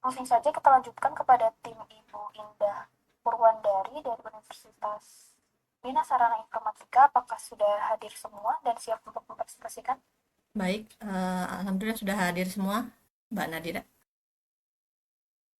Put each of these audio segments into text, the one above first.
Langsung saja kita lanjutkan kepada tim Ibu Indah Purwandari dari Universitas Bina Sarana Informatika. Apakah sudah hadir semua dan siap untuk mempresentasikan? Baik, alhamdulillah sudah hadir semua, Mbak Nadira.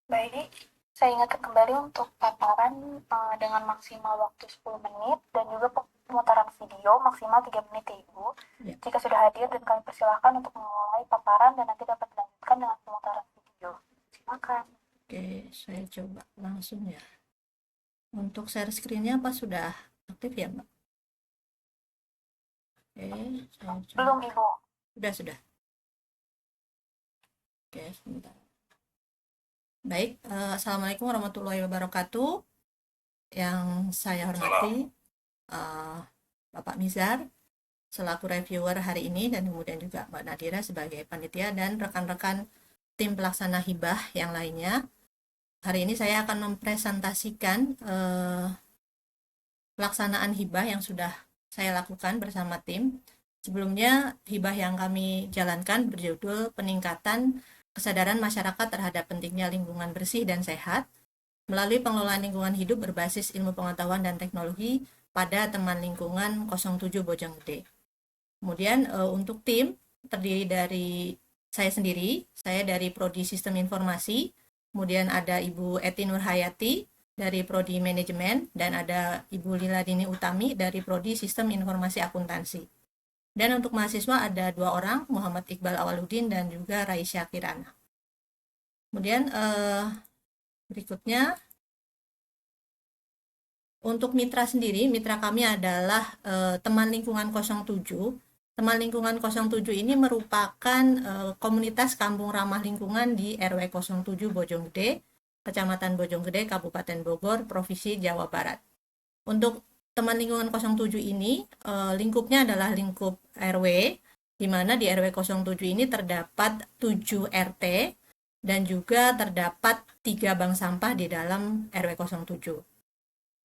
Baik, saya ingatkan kembali untuk paparan dengan maksimal waktu 10 menit dan juga pemutaran video maksimal 3 menit ya Ibu. Ya. Jika sudah hadir dan kami persilahkan untuk memulai paparan dan nanti dapat dilanjutkan dengan pemutaran video. Silakan. Oke, saya coba langsung ya. Untuk share screen-nya apa sudah aktif ya, Mbak? Oke, saya coba. Belum Ibu. Sudah. Oke, sebentar. Baik, Assalamualaikum warahmatullahi wabarakatuh. Yang saya hormati Bapak Mizar selaku reviewer hari ini, dan kemudian juga Mbak Nadira sebagai panitia dan rekan-rekan tim pelaksana hibah yang lainnya. Hari ini saya akan mempresentasikan pelaksanaan hibah yang sudah saya lakukan bersama tim. Sebelumnya, hibah yang kami jalankan berjudul peningkatan kesadaran masyarakat terhadap pentingnya lingkungan bersih dan sehat melalui pengelolaan lingkungan hidup berbasis ilmu pengetahuan dan teknologi pada teman lingkungan 07 Bojonggede. Kemudian untuk tim terdiri dari saya sendiri, saya dari Prodi Sistem Informasi, kemudian ada Ibu Eti Nurhayati dari Prodi Manajemen, dan ada Ibu Liladini Utami dari Prodi Sistem Informasi Akuntansi. Dan untuk mahasiswa ada 2 orang, Muhammad Iqbal Awaludin dan juga Raisya Kirana. Kemudian berikutnya, untuk mitra sendiri, mitra kami adalah teman lingkungan 07. Teman lingkungan 07 ini merupakan komunitas kampung ramah lingkungan di RW 07 Bojonggede, Kecamatan Bojonggede, Kabupaten Bogor, Provinsi Jawa Barat. Untuk teman lingkungan 07 ini, lingkupnya adalah lingkup RW, di mana di RW 07 ini terdapat 7 RT dan juga terdapat 3 bank sampah di dalam RW 07.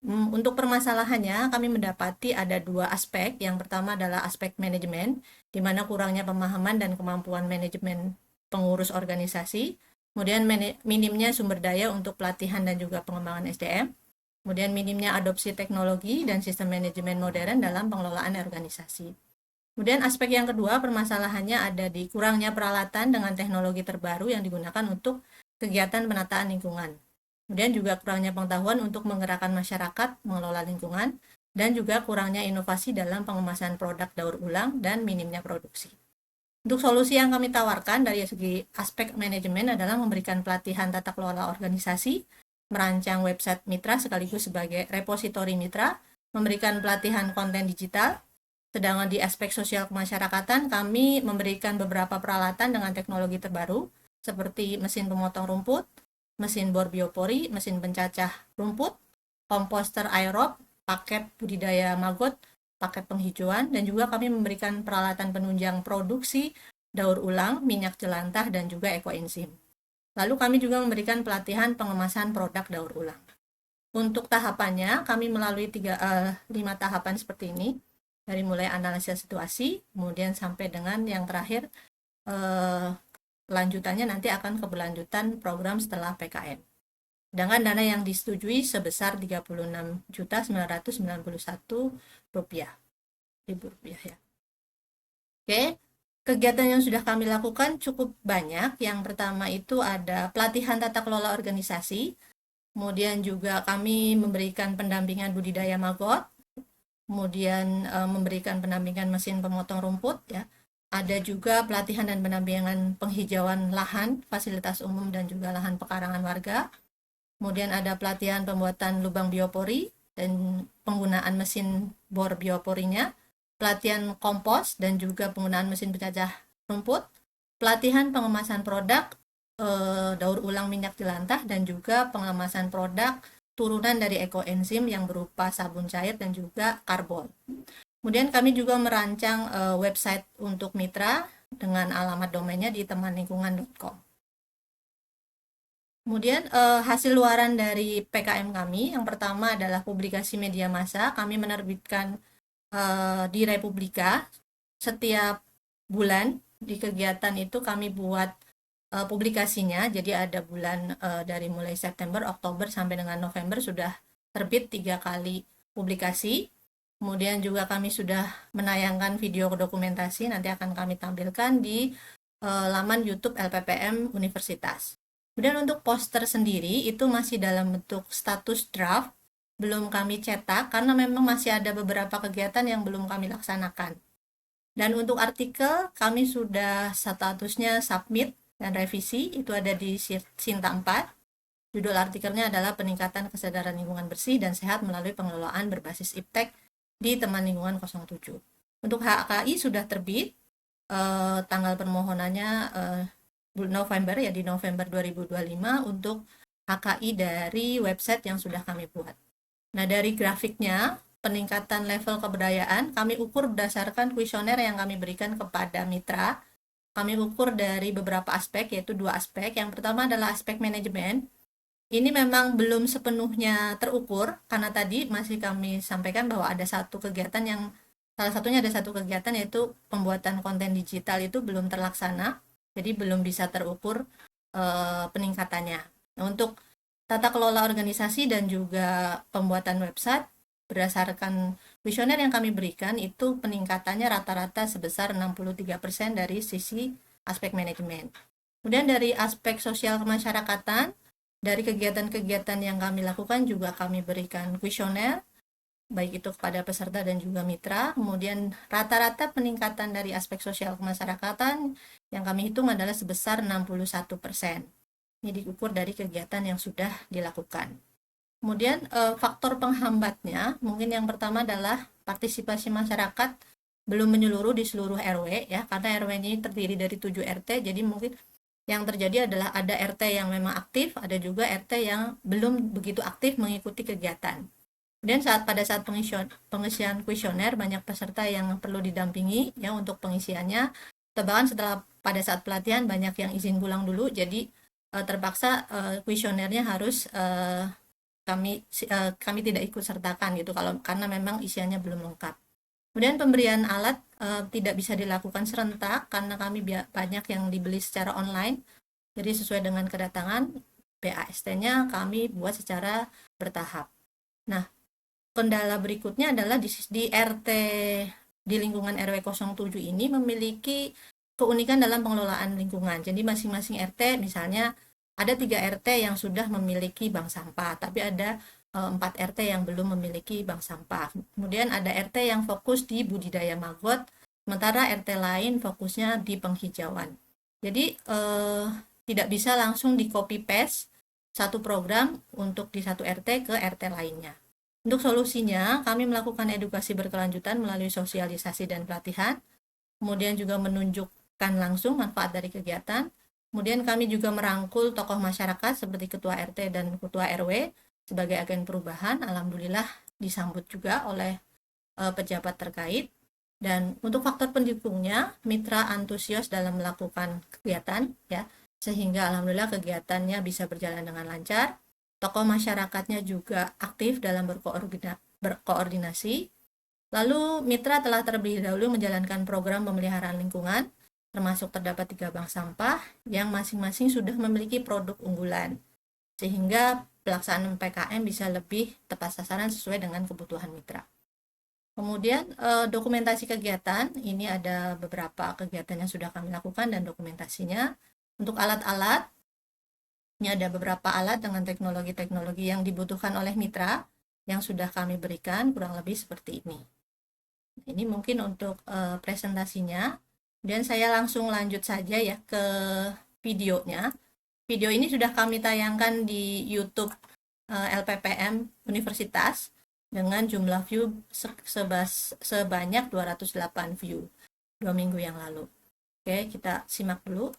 Untuk permasalahannya, kami mendapati ada 2 aspek. Yang pertama adalah aspek manajemen, di mana kurangnya pemahaman dan kemampuan manajemen pengurus organisasi, kemudian minimnya sumber daya untuk pelatihan dan juga pengembangan SDM, kemudian minimnya adopsi teknologi dan sistem manajemen modern dalam pengelolaan organisasi. Kemudian aspek yang kedua, permasalahannya ada di kurangnya peralatan dengan teknologi terbaru yang digunakan untuk kegiatan penataan lingkungan. Kemudian juga kurangnya pengetahuan untuk menggerakkan masyarakat mengelola lingkungan, dan juga kurangnya inovasi dalam pengemasan produk daur ulang dan minimnya produksi. Untuk solusi yang kami tawarkan dari segi aspek manajemen adalah memberikan pelatihan tata kelola organisasi, merancang website mitra sekaligus sebagai repositori mitra, memberikan pelatihan konten digital. Sedangkan di aspek sosial kemasyarakatan, kami memberikan beberapa peralatan dengan teknologi terbaru seperti mesin pemotong rumput, mesin bor biopori, mesin pencacah rumput, komposter aerob, paket budidaya maggot, paket penghijauan, dan juga kami memberikan peralatan penunjang produksi daur ulang, minyak jelantah, dan juga ekoenzim. Lalu kami juga memberikan pelatihan pengemasan produk daur ulang. Untuk tahapannya, kami melalui 5 tahapan seperti ini, dari mulai analisis situasi, kemudian sampai dengan yang terakhir, lanjutannya nanti akan keberlanjutan program setelah PKM. Sedangkan dana yang disetujui sebesar Rp36.991.000 ya. Oke, kegiatan yang sudah kami lakukan cukup banyak. Yang pertama itu ada pelatihan tata kelola organisasi, kemudian juga kami memberikan pendampingan budidaya maggot, kemudian memberikan pendampingan mesin pemotong rumput ya. Ada juga pelatihan dan pendampingan penghijauan lahan, fasilitas umum, dan juga lahan pekarangan warga. Kemudian ada pelatihan pembuatan lubang biopori dan penggunaan mesin bor bioporinya, pelatihan kompos dan juga penggunaan mesin pencacah rumput, pelatihan pengemasan produk daur ulang minyak jelantah, dan juga pengemasan produk turunan dari ekoenzim yang berupa sabun cair dan juga karbon. Kemudian kami juga merancang website untuk mitra dengan alamat domainnya di temanlingkungan.com. Kemudian hasil luaran dari PKM kami, yang pertama adalah publikasi media massa. Kami menerbitkan di Republika setiap bulan. Di kegiatan itu kami buat publikasinya. Jadi ada bulan dari mulai September, Oktober sampai dengan November sudah terbit 3 kali publikasi. Kemudian juga kami sudah menayangkan video dokumentasi, nanti akan kami tampilkan di laman YouTube LPPM Universitas. Kemudian untuk poster sendiri itu masih dalam bentuk status draft, belum kami cetak karena memang masih ada beberapa kegiatan yang belum kami laksanakan. Dan untuk artikel kami sudah statusnya submit dan revisi, itu ada di Sinta 4. Judul artikelnya adalah Peningkatan Kesadaran Lingkungan Bersih dan Sehat Melalui Pengelolaan Berbasis IPTEK di Teman Lingkungan 07. Untuk HKI sudah terbit, tanggal permohonannya November ya, di November 2025 untuk HKI dari website yang sudah kami buat. Nah, dari grafiknya, peningkatan level keberdayaan kami ukur berdasarkan kuesioner yang kami berikan kepada mitra. Kami ukur dari beberapa aspek, yaitu 2 aspek. Yang pertama adalah aspek manajemen. Ini memang belum sepenuhnya terukur, karena tadi masih kami sampaikan bahwa ada satu kegiatan yang, salah satunya ada satu kegiatan yaitu pembuatan konten digital itu belum terlaksana, jadi belum bisa terukur peningkatannya. Nah, untuk tata kelola organisasi dan juga pembuatan website, berdasarkan kuesioner yang kami berikan, itu peningkatannya rata-rata sebesar 63% dari sisi aspek manajemen. Kemudian dari aspek sosial kemasyarakatan, dari kegiatan-kegiatan yang kami lakukan juga kami berikan kuesioner, baik itu kepada peserta dan juga mitra. Kemudian rata-rata peningkatan dari aspek sosial kemasyarakatan yang kami hitung adalah sebesar 61%. Ini diukur dari kegiatan yang sudah dilakukan. Kemudian faktor penghambatnya, mungkin yang pertama adalah partisipasi masyarakat belum menyeluruh di seluruh RW ya, karena RW ini terdiri dari 7 RT, jadi mungkin yang terjadi adalah ada RT yang memang aktif, ada juga RT yang belum begitu aktif mengikuti kegiatan. Kemudian pada saat pengisian kuesioner, banyak peserta yang perlu didampingi ya untuk pengisiannya. Bahkan setelah pada saat pelatihan banyak yang izin pulang dulu, jadi terpaksa kuesionernya harus kami tidak ikut sertakan gitu karena memang isiannya belum lengkap. Kemudian pemberian alat tidak bisa dilakukan serentak karena kami banyak yang dibeli secara online. Jadi sesuai dengan kedatangan, PAST-nya kami buat secara bertahap. Nah, kendala berikutnya adalah di RT di lingkungan RW 07 ini memiliki keunikan dalam pengelolaan lingkungan. Jadi masing-masing RT misalnya ada 3 RT yang sudah memiliki bank sampah, tapi ada 4 RT yang belum memiliki bank sampah. Kemudian ada RT yang fokus di budidaya maggot, sementara RT lain fokusnya di penghijauan. Jadi tidak bisa langsung di copy paste satu program untuk di satu RT ke RT lainnya. Untuk solusinya, kami melakukan edukasi berkelanjutan melalui sosialisasi dan pelatihan, kemudian juga menunjukkan langsung manfaat dari kegiatan. Kemudian kami juga merangkul tokoh masyarakat seperti ketua RT dan ketua RW sebagai agen perubahan. Alhamdulillah disambut juga oleh pejabat terkait. Dan untuk faktor pendukungnya, mitra antusias dalam melakukan kegiatan ya, sehingga alhamdulillah kegiatannya bisa berjalan dengan lancar. Tokoh masyarakatnya juga aktif dalam berkoordinasi. Lalu mitra telah terlebih dahulu menjalankan program pemeliharaan lingkungan, termasuk terdapat 3 bank sampah yang masing-masing sudah memiliki produk unggulan, sehingga pelaksanaan PKM bisa lebih tepat sasaran sesuai dengan kebutuhan mitra. Kemudian dokumentasi kegiatan, ini ada beberapa kegiatan yang sudah kami lakukan dan dokumentasinya. Untuk alat-alat, ini ada beberapa alat dengan teknologi-teknologi yang dibutuhkan oleh mitra yang sudah kami berikan, kurang lebih seperti ini. Ini mungkin untuk presentasinya. Dan saya langsung lanjut saja ya ke videonya. Video ini sudah kami tayangkan di YouTube LPPM Universitas dengan jumlah view sebanyak 208 view 2 minggu yang lalu. Oke, kita simak dulu.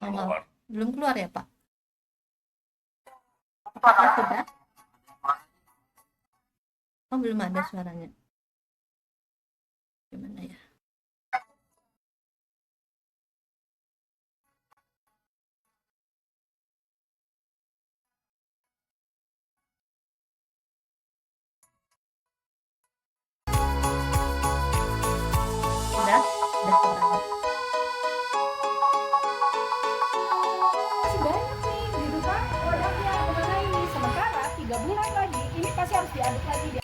Oh, maaf. Belum keluar ya, Pak? Apakah sudah? Oh, belum ada suaranya. Gimana ya? Sudah suaranya. Masih banyak nih di rumah produknya kemana ini, sementara 3 bulan lagi ini pasti harus diaduk lagi.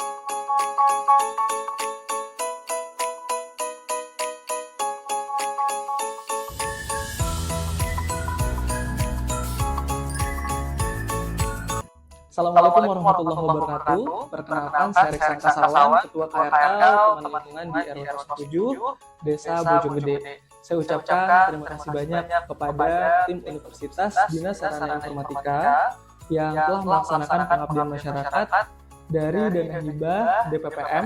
Assalamualaikum warahmatullahi wabarakatuh. Perkenalkan, saya Reksan Kasawan, Ketua KRL Teman Lingkungan di RW 07, Desa Bojonggede. Saya ucapkan terima kasih banyak kepada tim Universitas Dinas Sarana Informatika yang telah melaksanakan pengabdian masyarakat dari dana hibah DPPM.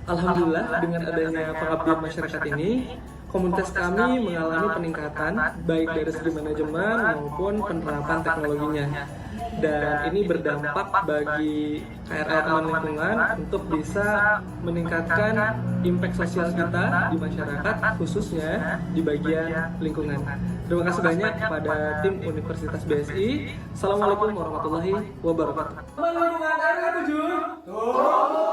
Alhamdulillah, dengan adanya pengabdian masyarakat ini, komunitas kami mengalami peningkatan baik dari segi manajemen maupun penerapan teknologinya. Dan ini berdampak bagi KRL Teman Lingkungan untuk bisa meningkatkan impact sosial kita di masyarakat, khususnya di bagian lingkungan. Terima kasih banyak kepada tim Universitas BSI. Assalamualaikum warahmatullahi wabarakatuh. Teman Lingkungan RW 7.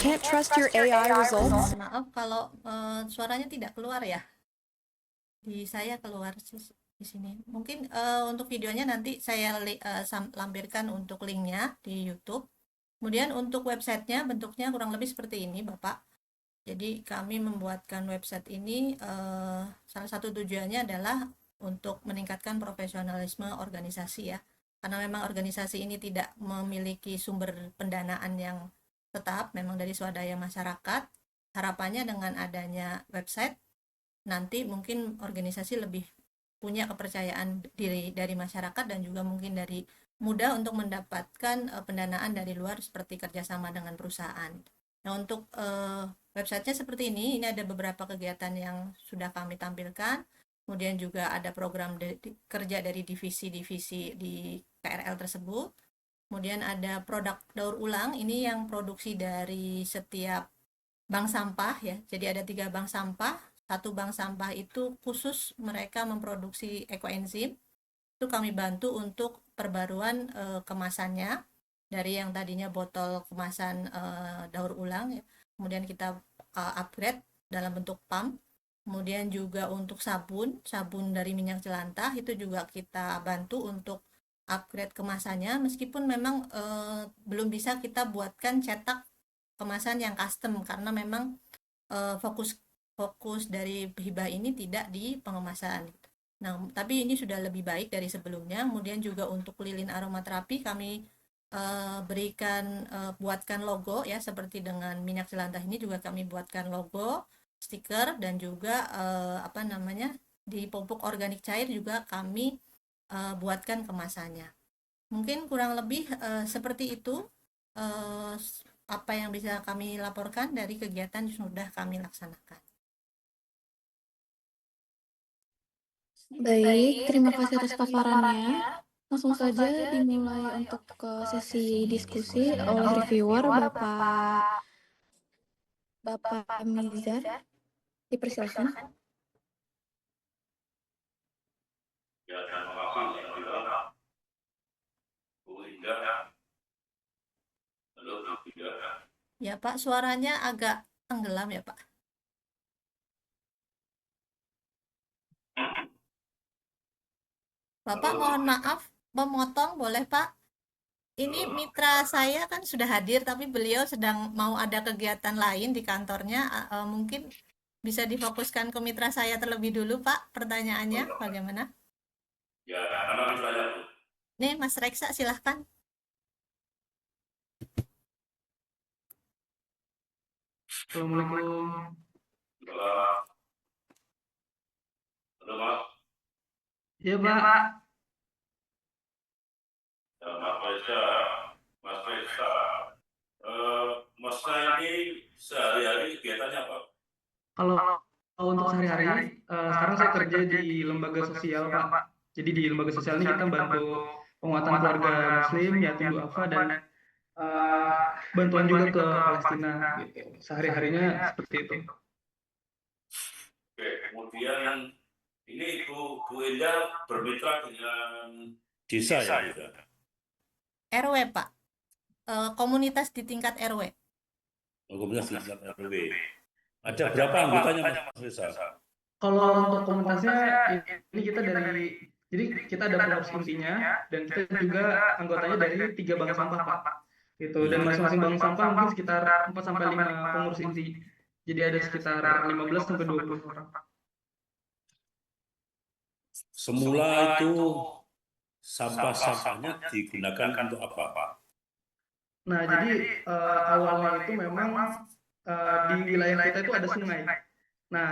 Can't trust your AI results? Maaf kalau suaranya tidak keluar ya. Di saya keluar di sini. Mungkin untuk videonya nanti saya lampirkan untuk linknya di YouTube. Kemudian untuk websitenya bentuknya kurang lebih seperti ini, Bapak. Jadi kami membuatkan website ini salah satu tujuannya adalah untuk meningkatkan profesionalisme organisasi ya. Karena memang organisasi ini tidak memiliki sumber pendanaan yang tetap, memang dari swadaya masyarakat. Harapannya dengan adanya website, nanti mungkin organisasi lebih punya kepercayaan diri dari masyarakat dan juga mungkin dari mudah untuk mendapatkan pendanaan dari luar seperti kerjasama dengan perusahaan. Nah, untuk websitenya seperti ini ada beberapa kegiatan yang sudah kami tampilkan. Kemudian juga ada program kerja dari divisi-divisi di KRL tersebut. Kemudian ada produk daur ulang, ini yang produksi dari setiap bank sampah ya. Jadi ada 3 bank sampah, satu bank sampah itu khusus mereka memproduksi ekoenzim. Itu kami bantu untuk perbaruan kemasannya dari yang tadinya botol kemasan daur ulang ya. Kemudian kita upgrade dalam bentuk pump. Kemudian juga untuk sabun dari minyak jelantah itu juga kita bantu untuk upgrade kemasannya, meskipun memang belum bisa kita buatkan cetak kemasan yang custom karena memang fokus dari hibah ini tidak di pengemasan. Nah, tapi ini sudah lebih baik dari sebelumnya. Kemudian juga untuk lilin aromaterapi kami buatkan logo ya, seperti dengan minyak jelantah ini juga kami buatkan logo, stiker, dan juga di pupuk organik cair juga kami buatkan kemasannya. Mungkin kurang lebih seperti itu apa yang bisa kami laporkan dari kegiatan yang sudah kami laksanakan. Baik, terima kasih atas paparannya. Langsung saja dimulai untuk ke sesi diskusi oleh reviewer Bapak Mizar. Dipersilakan. Ya Pak, suaranya agak tenggelam ya Pak. Bapak mohon maaf memotong, boleh Pak? Ini mitra saya kan sudah hadir tapi beliau sedang mau ada kegiatan lain di kantornya. Mungkin bisa difokuskan ke mitra saya terlebih dulu Pak, pertanyaannya bagaimana? Ya, karena misalnya Nih Mas Reksa silahkan. Assalamualaikum. halo Mas, Ya Pak. ya, Mas Faisal, Masnya ini sehari-hari kegiatannya apa? Kalau untuk sehari-hari, sekarang saya kerja di lembaga sosial, Pak. Jadi di lembaga sosial ini kita bantu penguatan keluarga Muslim, yatim duafa, dan bantuan juga ke Palestina. Gitu. Sehari-harinya seperti itu. Oke, kemudian ini Bu Endah bermitra dengan desa ya, Bu? RW, Pak. Komunitas di tingkat RW. Komunitas di tingkat RW. Ada berapa anggotanya, Mas Reza? Kalau untuk komunitasnya, ini kita jadi kita ada pengurus intinya, dan kita juga anggotanya dari 3 bank sampah, Pak. Gitu. Dan masing-masing bank sampah mungkin sekitar 4-5 pengurus inti. Jadi ada sekitar 15-20 orang. Semula itu sampah-sampahnya digunakan untuk apa? Nah, jadi awalnya itu memang di wilayah kita itu ada sungai. Nah,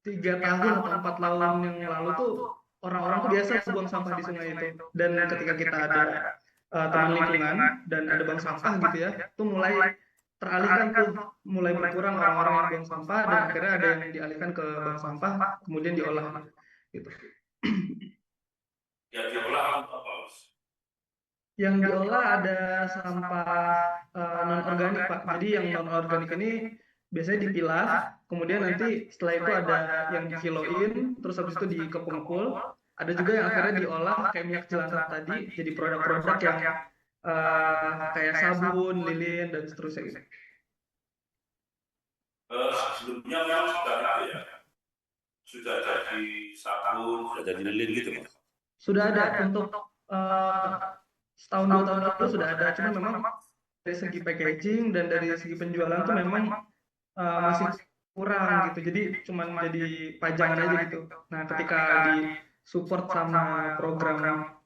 3 tahun atau 4 tahun yang lalu tuh orang-orang tuh biasa buang sampah di sungai itu. Dan ketika kita ada teman lingkungan dan ada bank sampah gitu ya, tuh mulai teralihkan tuh, mulai berkurang orang-orang yang buang sampah, dan akhirnya ada yang dialihkan ke bank sampah, kemudian diolah gitu. Ya diolah untuk apa, Mas? Yang diolah ada sampah non-organik, Pak. Jadi yang non-organik ini biasanya dipilah, kemudian nanti setelah itu ada yang dikiloin, terus habis itu dikepung-kepul. Ada juga yang akhirnya diolah kayak minyak jelantah tadi, jadi produk-produk yang kayak sabun, lilin, dan seterusnya gitu. Sebelumnya memang sudah ada ya? Sudah jadi sabun, sudah jadi lilin gitu, Mas? Sudah ada untuk setahun 2 tahun lalu sudah ada, cuma memang dari segi packaging dan dari segi penjualan tuh memang masih kurang gitu, jadi cuma jadi pajangan aja gitu. Nah, ketika di support sama program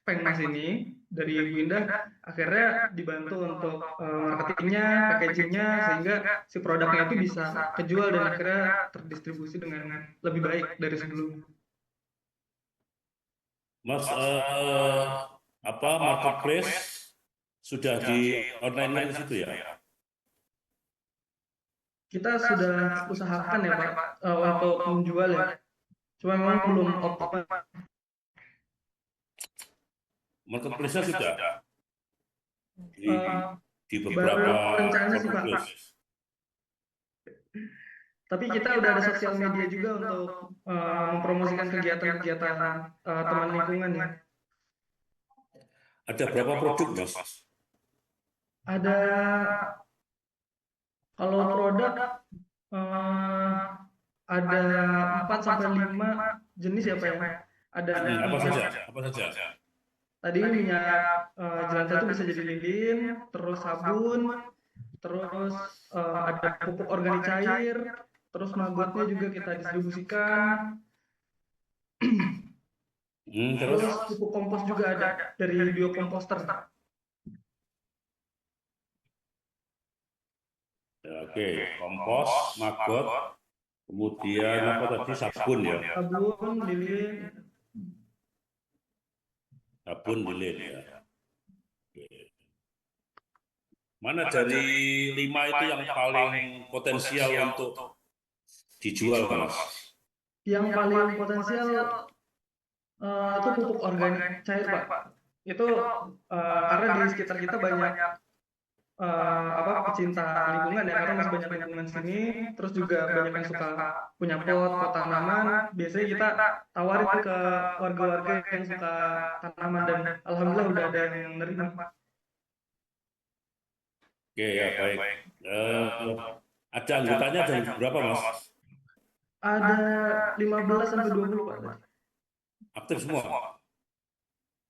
Pengmas ini dari Ibu Indah, akhirnya dibantu untuk marketingnya, packagingnya, sehingga si produknya itu bisa kejual dan akhirnya terdistribusi dengan lebih baik dari sebelumnya. Mas, marketplace sudah di online di situ ya? Kita sudah usahakan ya, Pak, untuk menjual ya. Cuma memang belum optimal. Marketplace-nya sudah di Baru beberapa rencana sih, Pak. marketplace. Tapi kita udah ada sosial media juga untuk mempromosikan kegiatan-kegiatan teman lingkungan ya. Ada berapa produk, Mas? Ada, kalau produk ada 4-5 jenis ya, Pak ya. Ada Apa saja? tadi minyak jelantah itu bisa jadi lilin, terus sabun, terus ada pupuk organik cair, terus magotnya juga kita distribusikan. Terus Terus pupuk kompos juga ada dari biokomposter. ya, oke, kompos, maggot, kemudian apa tadi, sabun ya? Sabun, lilin. Sabun, lilin ya. Oke. Mana dari 5 itu yang paling potensial untuk dijual, Mas? Yang paling potensial itu pupuk organik cair, Pak. Itu karena di sekitar kita banyak pecinta lingkungan ya, karena masih banyak lingkungan sini, terus juga banyak yang suka punya pot tanaman. Biasanya kita tawarin ke warga-warga yang suka tanaman, dan alhamdulillah udah ada yang nerima. Oke ya, baik. Ada anggotanya ada berapa, Mas? Ada 15-20, Pak. Aktif semua?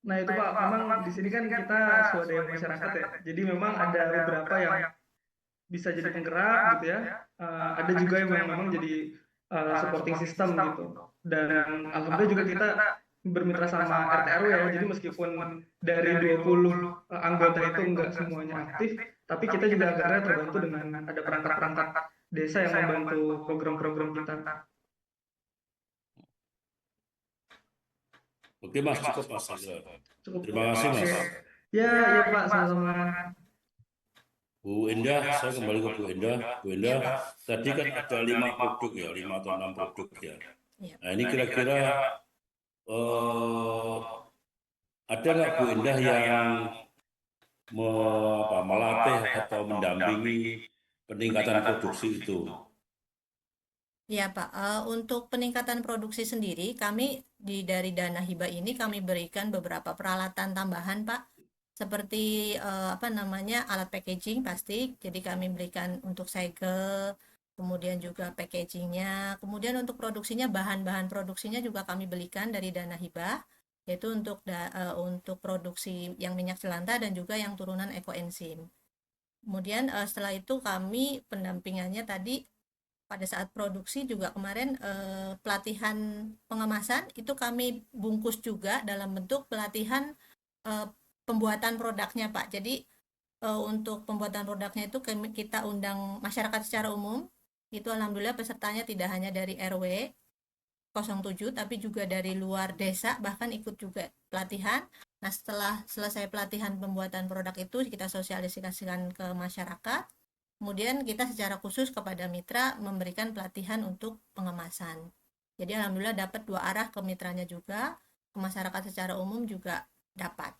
Nah itu, Pak, memang di sini kan kita swadaya masyarakat ya, jadi memang ada beberapa yang bisa jadi penggerak gitu ya, ada juga yang memang jadi supporting system gitu, dan alhamdulillah juga kita bermitra sama RT RW ya, jadi meskipun dari 20 anggota itu enggak semuanya aktif, tapi kita juga akhirnya terbantu dengan ada perangkat-perangkat desa yang membantu program-program kita. Oke, Mas, cukup, Mas. Cukup. Terima kasih, Mas. Ya Pak, sama-sama. Bu Bu Endah, saya kembali ke Bu Endah. Bu Endah, tadi kan ada 5 produk ya, 5 atau 6 produk ya. Iya. Nah ini kira-kira ada nggak Bu Endah yang melatih atau mendampingi peningkatan produksi itu? Ya Pak, untuk peningkatan produksi sendiri, kami dari dana hibah ini kami berikan beberapa peralatan tambahan Pak, seperti alat packaging pasti, jadi kami berikan untuk segel, kemudian juga packagingnya, kemudian untuk produksinya, bahan-bahan produksinya juga kami belikan dari dana hibah, yaitu untuk produksi yang minyak jelantah dan juga yang turunan ekoenzim. Kemudian setelah itu kami pendampingannya tadi pada saat produksi juga kemarin pelatihan pengemasan itu kami bungkus juga dalam bentuk pelatihan pembuatan produknya Pak. Jadi untuk pembuatan produknya itu kita undang masyarakat secara umum. Itu alhamdulillah pesertanya tidak hanya dari RW 07 tapi juga dari luar desa bahkan ikut juga pelatihan. Nah, setelah selesai pelatihan pembuatan produk itu kita sosialisasikan ke masyarakat. Kemudian kita secara khusus kepada mitra memberikan pelatihan untuk pengemasan. Jadi alhamdulillah dapat 2 arah, ke mitranya juga, ke masyarakat secara umum juga dapat.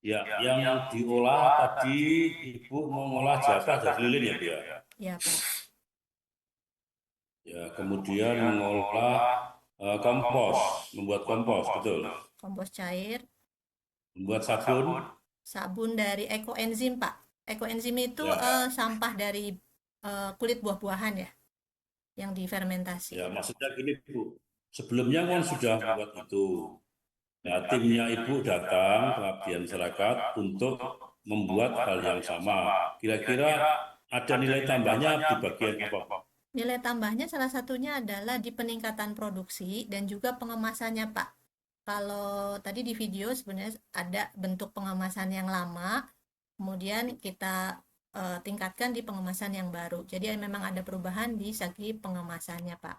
Ya, yang diolah tadi Ibu mengolah jatah dari lilin ya Bu ya? Ya Pak. Ya, kemudian mengolah kompos, membuat kompos, betul. Kompos cair, Membuat sabun, sabun dari ekoenzim Pak. Ekoenzim itu ya, sampah dari kulit buah-buahan ya, yang difermentasi. ya maksudnya gini Bu, sebelumnya kan sudah membuat itu. Nah, timnya Ibu datang pengabdian masyarakat untuk membuat hal yang sama. Kira-kira ada nilai tambahnya di bagian apa Pak? Nilai tambahnya salah satunya adalah di peningkatan produksi dan juga pengemasannya Pak. Kalau tadi di video sebenarnya ada bentuk pengemasan yang lama, kemudian kita tingkatkan di pengemasan yang baru. Jadi memang ada perubahan di segi pengemasannya Pak.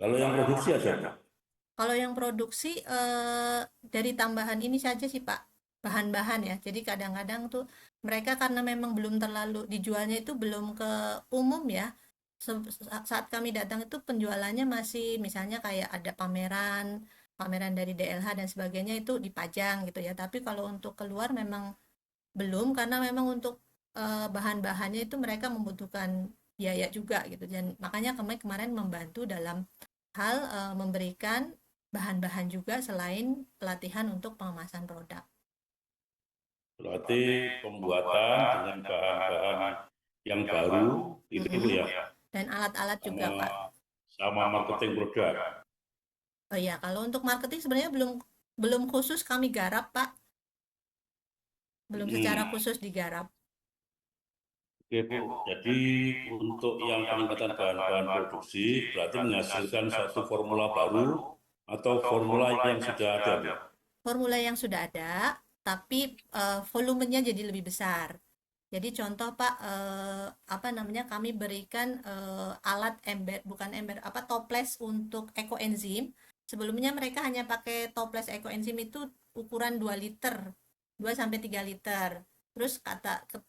Kalau yang produksi ada Pak? Kalau yang produksi dari tambahan ini saja sih Pak, bahan-bahan ya. Jadi kadang-kadang tuh mereka karena memang belum terlalu dijualnya itu belum ke umum ya. Saat kami datang itu penjualannya masih misalnya kayak ada pameran dari DLH dan sebagainya itu dipajang gitu ya. Tapi kalau untuk keluar memang belum, karena memang untuk bahan-bahannya itu mereka membutuhkan biaya juga gitu. Dan makanya kami kemarin membantu dalam hal memberikan bahan-bahan juga selain pelatihan untuk pengemasan produk. Berarti pembuatan dengan bahan-bahan yang baru, itu Bu ya? Dan alat-alat juga Pak. Sama marketing produk. Oh ya, kalau untuk marketing sebenarnya belum khusus kami garap Pak. Belum secara khusus digarap. Oke Bu, jadi untuk yang peningkatan bahan-bahan produksi berarti menghasilkan satu formula baru atau formula yang sudah ada Bu? Formula yang sudah ada, tapi volumenya jadi lebih besar. Jadi contoh Pak, kami berikan alat toples untuk ekoenzim. Sebelumnya mereka hanya pakai toples ekoenzim itu ukuran 2 liter, 2 sampai 3 liter. Terus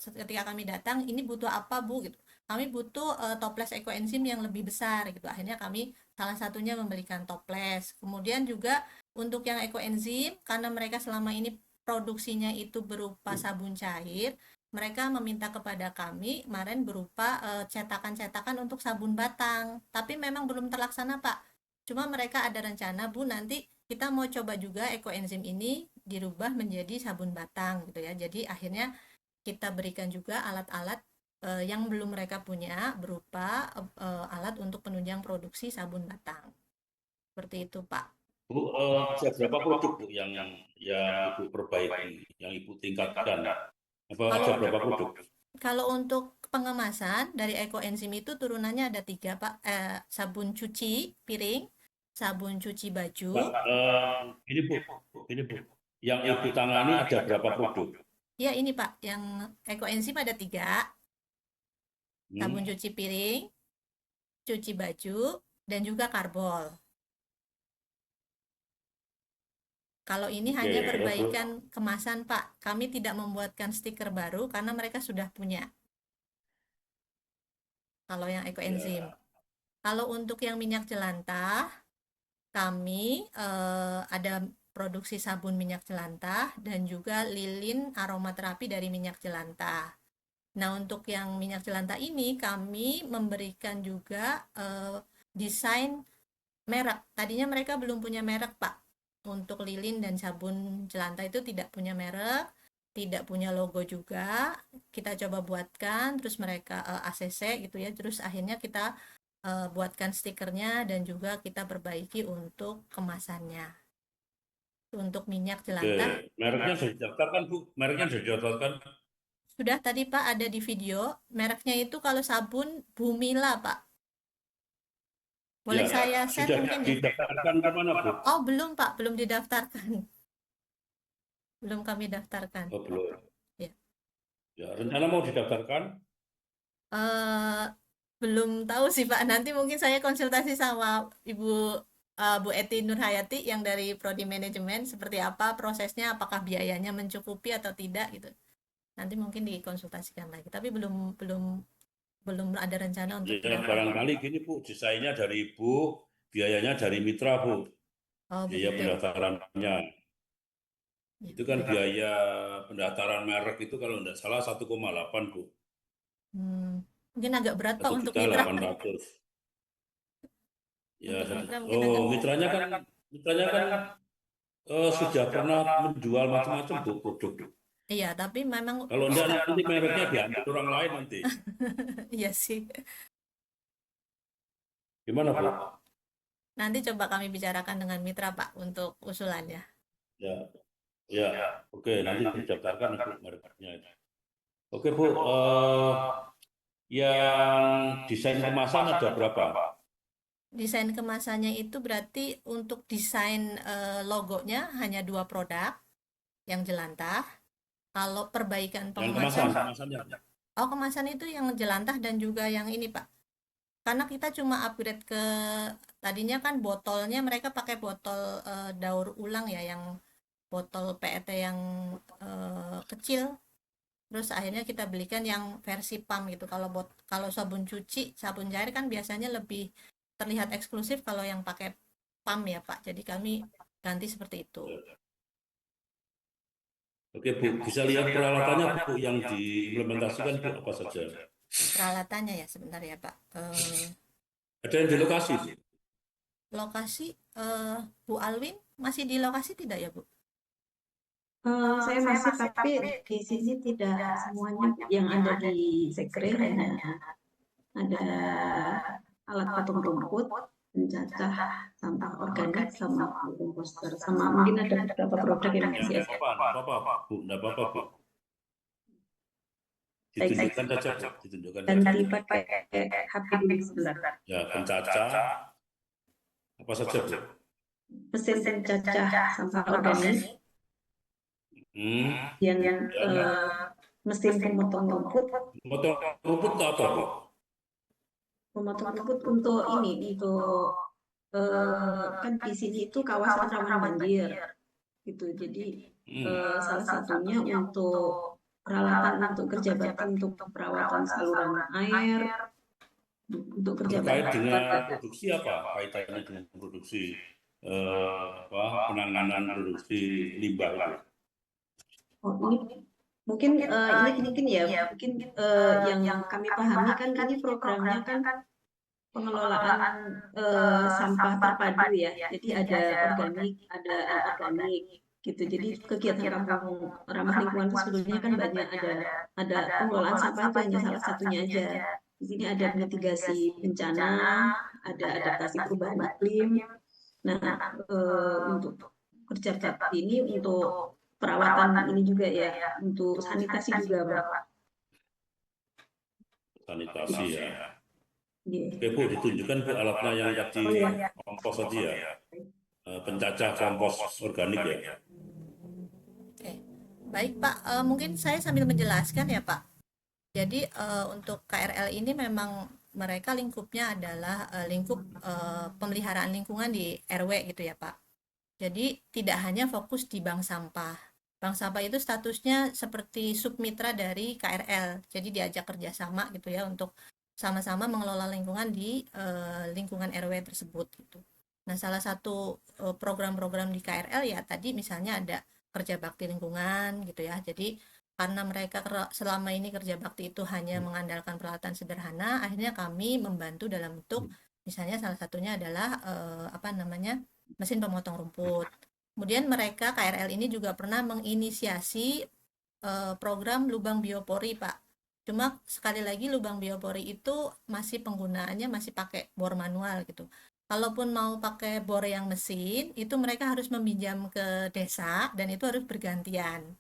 ketika kami datang, ini butuh apa Bu gitu. Kami butuh toples ekoenzim yang lebih besar gitu. Akhirnya kami salah satunya memberikan toples. Kemudian juga untuk yang ekoenzim, karena mereka selama ini produksinya itu berupa sabun cair, mereka meminta kepada kami kemarin berupa cetakan-cetakan untuk sabun batang. Tapi memang belum terlaksana Pak. Cuma mereka ada rencana Bu, nanti kita mau coba juga ekoenzim ini dirubah menjadi sabun batang gitu ya. Jadi akhirnya kita berikan juga alat-alat yang belum mereka punya berupa alat untuk penunjang produksi sabun batang. Seperti itu Pak. Bu, ada berapa produk Bu yang Ibu perbaiki, yang Ibu tingkatkan? Apa ada berapa produk? Kalau untuk pengemasan dari ekoenzim itu turunannya ada 3 Pak. Sabun cuci piring, sabun cuci baju. Pak, ini Bu, yang Ibu tangani ada berapa produk? Ya ini Pak, yang ekoenzim ada 3, sabun cuci piring, cuci baju, dan juga karbol. Kalau ini Oke, hanya terus Bu. perbaikan kemasan, Pak. Kami tidak membuatkan stiker baru karena mereka sudah punya. Kalau yang ekoenzim. Ya, Kalau untuk yang minyak jelantah, kami ada produksi sabun minyak jelantah dan juga lilin aromaterapi dari minyak jelantah. Nah, untuk yang minyak jelantah ini kami memberikan juga desain merek. Tadinya mereka belum punya merek, Pak. Untuk lilin dan sabun jelantah itu tidak punya merek, tidak punya logo juga. Kita coba buatkan, terus mereka ACC gitu ya. Terus akhirnya kita buatkan stikernya dan juga kita perbaiki untuk kemasannya. Untuk minyak oke. jelantah Mereknya sudah didaftarkan, Bu. Mereknya sudah didaftarkan. sudah tadi Pak ada di video. Mereknya itu kalau sabun Bumila, Pak. Boleh Ya, saya share sudah mungkin ya? didaftarkan kemana, Bu? Oh, belum Pak, belum didaftarkan. Belum kami daftarkan. Oh, belum. Ya. Ya, rencana mau didaftarkan? Eh, belum tahu sih Pak. Nanti mungkin saya konsultasi sama Bu Eti Nurhayati yang dari Prodi Manajemen seperti apa prosesnya, apakah biayanya mencukupi atau tidak gitu. Nanti mungkin dikonsultasikan lagi. Tapi belum belum belum ada rencana untuk Ya, didaftarkan. barangkali gini, Bu. Desainnya dari Ibu, biayanya dari mitra, Bu. Oh, Biaya begitu. pendaftarannya. Ya, Itu kan baik. biaya pendaftaran merek itu kalau tidak salah 1,8, Bu. Mungkin agak berat Pak untuk mitra. 1.800.000. Ya, Untuk mitra mungkin agak. mitranya kan sudah pernah menjual macam-macam, Bu, produk. Iya, tapi memang Kalau enggak nanti mereknya diambil orang lain nanti. iya sih. Gimana, Bu? Nanti coba kami bicarakan dengan mitra Pak untuk usulannya. Ya, ya. Oke, nanti didaftarkan Bu mereknya. Oke, Bu. Yang desain kemasan ada berapa? Desain kemasannya itu berarti untuk desain logonya hanya 2 produk yang jelantah. Kalau perbaikan Yang pengemasan, kemasannya. oh kemasan itu yang jelantah dan juga yang ini Pak. Karena kita cuma upgrade ke tadinya kan botolnya mereka pakai botol daur ulang ya, yang botol PET yang kecil. Terus akhirnya kita belikan yang versi pump gitu. Kalau sabun cuci, sabun cair kan biasanya lebih terlihat eksklusif kalau yang pakai pump ya Pak. Jadi kami ganti seperti itu. Oke, Bu. Bisa lihat peralatannya, Bu, yang diimplementasikan, Bu, apa saja? Peralatannya ya sebentar ya Pak. Ada yang di lokasi, Bu? Lokasi Bu Alwin masih di lokasi tidak ya Bu? Saya masih, tapi di sini tidak semuanya yang ada di Sekre, hanya ada alat patung rumput, pencacah sampah organik, sama komposter, sama mungkin ada beberapa produk yang masih Yang ada. apa-apa, Bu? Nggak apa-apa, Bu. Ditunjukkan saja, Bu. Ditunjukkan saja. Ganti pakai HP dulu sebentar. Ya, pencacah. Apa saja, Bu? Mesin pencacah sampah organik, yang mesin pemotong rumput. Potong rumput itu apa, Bu? Pemotong rumput untuk ini, untuk kan di sini itu kawasan rawan banjir, gitu. Jadi salah satunya untuk peralatan untuk kerja bakti, untuk perawatan saluran air, untuk kerja Terkait bakti. dengan produksi apa? Kaitannya dengan produksi penanganan produksi limbah itu? Oh, ini mungkin yang kami pahami kan ini programnya kan pengelolaan sampah terpadu ya. Jadi ada organik, ada anorganik gitu. Jadi kegiatan kampung ramah lingkungan sebetulnya kan banyak, ada pengelolaan sampah itu hanya salah satunya aja. Di sini ada mitigasi bencana, ada adaptasi perubahan iklim. Nah, untuk kerja bakti ini untuk perawatan ini juga ya, untuk sanitasi juga, Pak. Sanitasi ya. Yeah. Oke, Bu, ditunjukkan, Bu, alatnya yang tadi kompos tadi ya. Pencacah kompos organik ya. Oke. Baik Pak, mungkin saya sambil menjelaskan ya Pak. Jadi untuk KRL ini memang mereka lingkupnya adalah lingkup pemeliharaan lingkungan di RW gitu ya Pak. Jadi tidak hanya fokus di bank sampah. Bank sampah itu statusnya seperti submitra dari KRL. Jadi diajak kerjasama gitu ya untuk sama-sama mengelola lingkungan di lingkungan RW tersebut gitu. Nah, salah satu program-program di KRL ya tadi misalnya ada kerja bakti lingkungan gitu ya. Jadi karena mereka selama ini kerja bakti itu hanya mengandalkan peralatan sederhana, akhirnya kami membantu dalam bentuk misalnya salah satunya adalah mesin pemotong rumput. Kemudian mereka KRL ini juga pernah menginisiasi program lubang biopori, Pak. Cuma sekali lagi lubang biopori itu masih penggunaannya masih pakai bor manual gitu. Kalaupun mau pakai bor yang mesin, itu mereka harus meminjam ke desa dan itu harus bergantian.